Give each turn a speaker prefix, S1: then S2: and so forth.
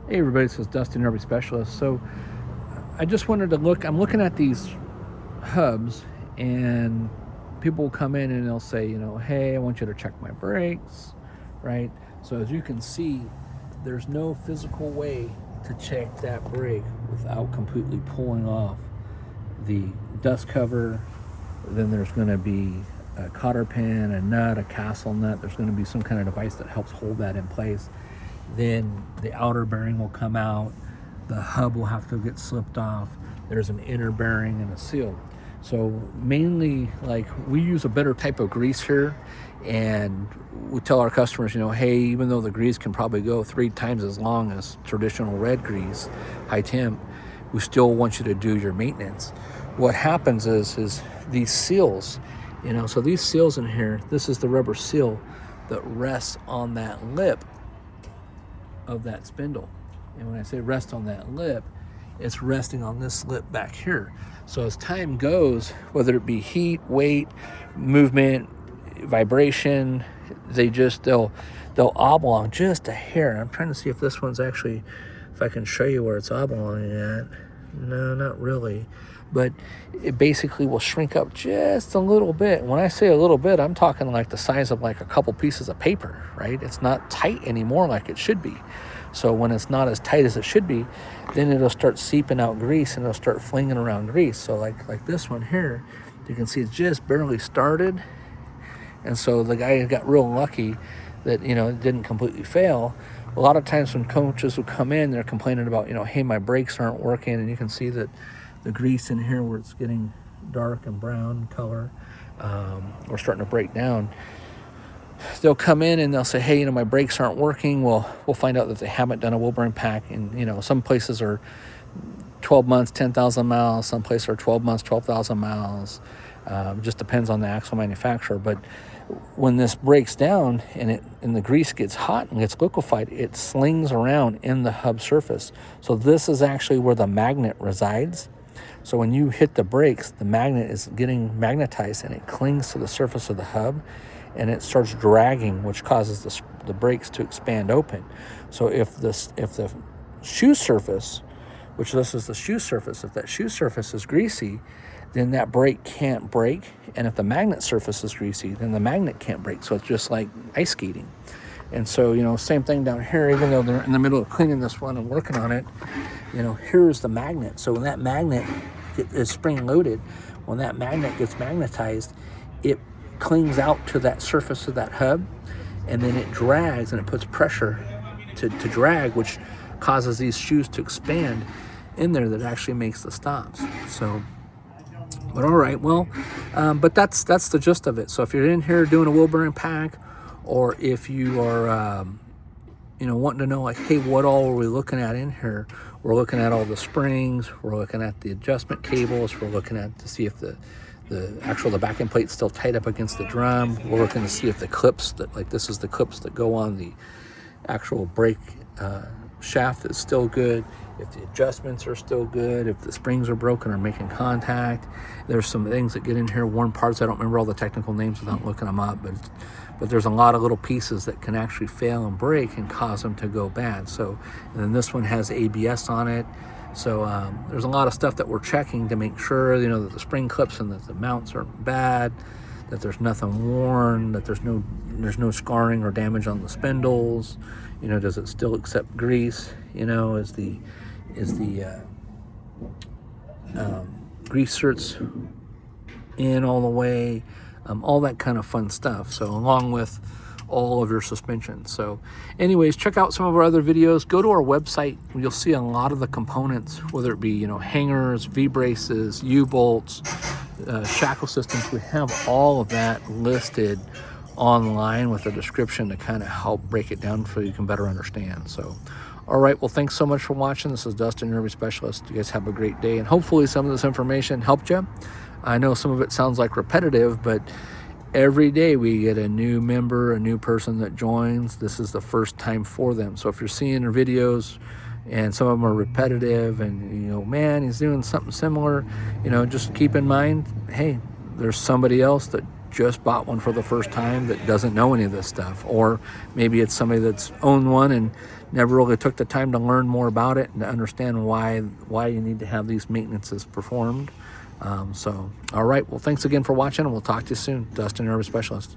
S1: Hey everybody, this is Dustin, Rubber Specialist. So I just wanted to I'm looking at these hubs, and people will come in and they'll say, hey, I want you to check my brakes, right? So as you can see, there's no physical way to check that brake without completely pulling off the dust cover. Then there's going to be a cotter pin, a nut, a castle nut. There's going to be some kind of device that helps hold that in place. Then the outer bearing will come out. The hub will have to get slipped off. There's an inner bearing and a seal. So mainly, like, we use a better type of grease here, and we tell our customers, hey, even though the grease can probably go 3 times as long as traditional red grease, high temp, we still want you to do your maintenance. What happens is these seals, so these seals in here, this is the rubber seal that rests on that lip of that spindle. And when I say rest on that lip, it's resting on this lip back here. So as time goes, whether it be heat, weight, movement, vibration, they'll oblong just a hair. I'm trying to see if this one's actually, if I can show you where it's oblong at. No, not really. But it basically will shrink up just a little bit. When I say a little bit, I'm talking like the size of like a couple pieces of paper, right? It's not tight anymore like it should be. So when it's not as tight as it should be, then it'll start seeping out grease and it'll start flinging around grease. So like this one here, you can see it's just barely started. And so the guy got real lucky that, it didn't completely fail. A lot of times when coaches will come in, they're complaining about, hey, my brakes aren't working. And you can see that the grease in here where it's getting dark and brown color, or starting to break down. They'll come in and they'll say, hey, my brakes aren't working. Well, we'll find out that they haven't done a wheel bearing pack. And, some places are 12 months, 10,000 miles. Some places are 12 months, 12,000 miles. Just depends on the axle manufacturer. But when this breaks down and the grease gets hot and gets liquefied, it slings around in the hub surface. So this is actually where the magnet resides. So when you hit the brakes, the magnet is getting magnetized and it clings to the surface of the hub and it starts dragging, which causes the brakes to expand open. So if the shoe surface, which this is the shoe surface, if that shoe surface is greasy, then that brake can't brake. And if the magnet surface is greasy, then the magnet can't brake. So it's just like ice skating. And so, same thing down here, even though they're in the middle of cleaning this one and working on it, here's the magnet. So when that magnet is spring loaded, when that magnet gets magnetized, it clings out to that surface of that hub, and then it drags and it puts pressure to drag, which causes these shoes to expand in there. That actually makes the stops. So, but all right, well, but that's the gist of it. So if you're in here doing a wheel bearing pack, or if you are wanting to know, like, hey, what all are we looking at in here? We're looking at all the springs, we're looking at the adjustment cables, we're looking at to see if the backing plate's still tight up against the drum. We're looking to see if the clips this is the clips that go on the actual brake shaft is still good, if the adjustments are still good, if the springs are broken or making contact. There's some things that get in here, worn parts. I don't remember all the technical names without looking them up, but there's a lot of little pieces that can actually fail and break and cause them to go bad. So, and then this one has ABS on it. So there's a lot of stuff that we're checking to make sure, that the spring clips and that the mounts aren't bad, that there's nothing worn, that there's no scarring or damage on the spindles. Does it still accept grease? Is the grease certs in all the way? All that kind of fun stuff. So along with all of your suspension. So anyways, check out some of our other videos. Go to our website. You'll see a lot of the components, whether it be, hangers, V-braces, U-bolts, shackle systems. We have all of that listed online with a description to kind of help break it down so you can better understand. So, all right, well, thanks so much for watching. This is Dustin, your Specialist. You guys have a great day, and hopefully some of this information helped you. I know some of it sounds like repetitive, but every day we get a new member, a new person that joins. This is the first time for them. So if you're seeing our videos and some of them are repetitive and, man, he's doing something similar, just keep in mind, hey, there's somebody else that just bought one for the first time that doesn't know any of this stuff, or maybe it's somebody that's owned one and never really took the time to learn more about it and to understand why you need to have these maintenances performed. So all right, well, thanks again for watching, and we'll talk to you soon. Dustin, Nervous Specialist.